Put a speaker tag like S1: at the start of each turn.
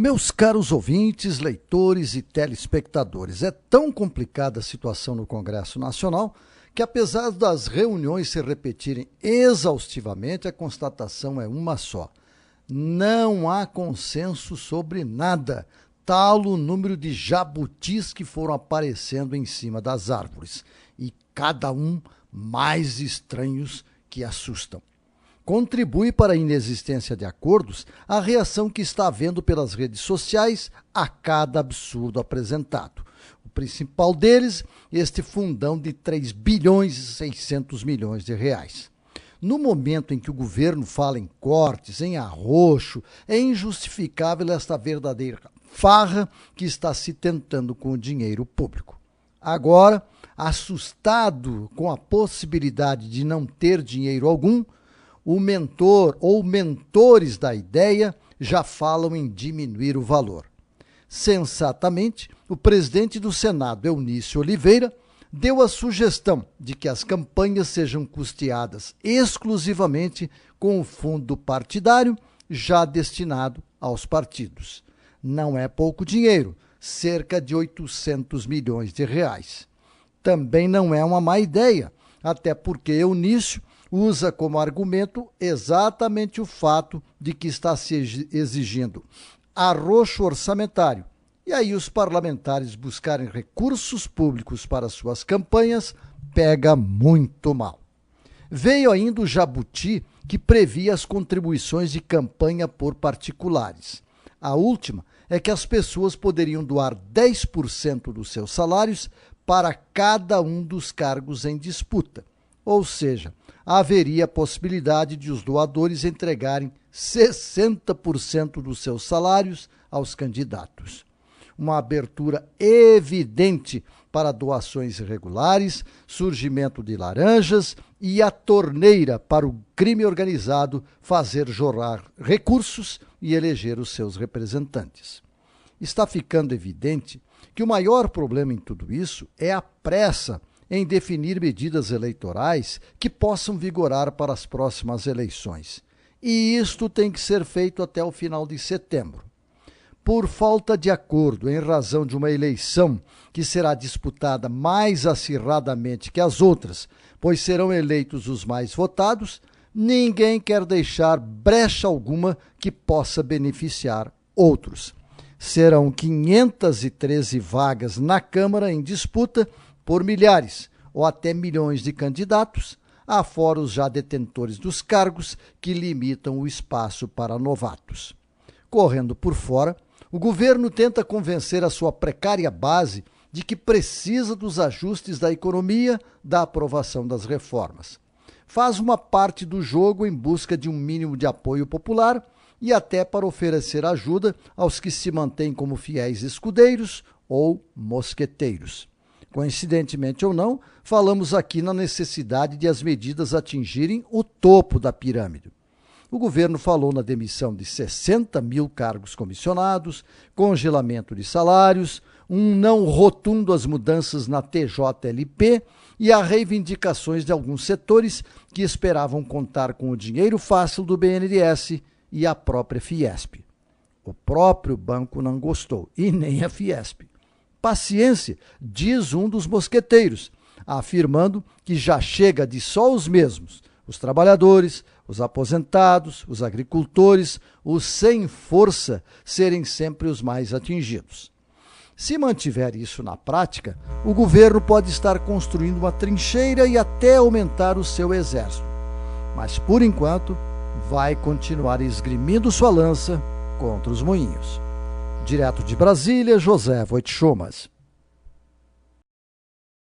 S1: Meus caros ouvintes, leitores e telespectadores, é tão complicada a situação no Congresso Nacional que, apesar das reuniões se repetirem exaustivamente, a constatação é uma só. Não há consenso sobre nada, tal o número de jabutis que foram aparecendo em cima das árvores, e cada um mais estranhos que assustam. Contribui para a inexistência de acordos a reação que está havendo pelas redes sociais a cada absurdo apresentado. O principal deles, este fundão de 3 bilhões e 600 milhões de reais. No momento em que o governo fala em cortes, em arroxo, é injustificável esta verdadeira farra que está se tentando com o dinheiro público. Agora, assustado com a possibilidade de não ter dinheiro algum, o mentor ou mentores da ideia já falam em diminuir o valor. Sensatamente, o presidente do Senado, Eunício Oliveira, deu a sugestão de que as campanhas sejam custeadas exclusivamente com o fundo partidário já destinado aos partidos. Não é pouco dinheiro, cerca de 800 milhões de reais. Também não é uma má ideia, até porque Eunício usa como argumento exatamente o fato de que está se exigindo arroxo orçamentário. E aí os parlamentares buscarem recursos públicos para suas campanhas pega muito mal. Veio ainda o jabuti que previa as contribuições de campanha por particulares. A última é que as pessoas poderiam doar 10% dos seus salários para cada um dos cargos em disputa. Ou seja, haveria a possibilidade de os doadores entregarem 60% dos seus salários aos candidatos. Uma abertura evidente para doações irregulares, surgimento de laranjas e a torneira para o crime organizado fazer jorrar recursos e eleger os seus representantes. Está ficando evidente que o maior problema em tudo isso é a pressa em definir medidas eleitorais que possam vigorar para as próximas eleições. E isto tem que ser feito até o final de setembro. Por falta de acordo em razão de uma eleição que será disputada mais acirradamente que as outras, pois serão eleitos os mais votados, ninguém quer deixar brecha alguma que possa beneficiar outros. Serão 513 vagas na Câmara em disputa por milhares ou até milhões de candidatos, afora os já detentores dos cargos que limitam o espaço para novatos. Correndo por fora, o governo tenta convencer a sua precária base de que precisa dos ajustes da economia da aprovação das reformas. Faz uma parte do jogo em busca de um mínimo de apoio popular e até para oferecer ajuda aos que se mantêm como fiéis escudeiros ou mosqueteiros. Coincidentemente ou não, falamos aqui na necessidade de as medidas atingirem o topo da pirâmide. O governo falou na demissão de 60 mil cargos comissionados, congelamento de salários, um não rotundo às mudanças na TJLP e a reivindicações de alguns setores que esperavam contar com o dinheiro fácil do BNDES e a própria Fiesp. O próprio banco não gostou, e nem a Fiesp. Paciência, diz um dos mosqueteiros, afirmando que já chega de só os mesmos, os trabalhadores, os aposentados, os agricultores, os sem força, serem sempre os mais atingidos. Se mantiver isso na prática, o governo pode estar construindo uma trincheira e até aumentar o seu exército. Mas, por enquanto, vai continuar esgrimindo sua lança contra os moinhos. Direto de Brasília, José Voitchomas.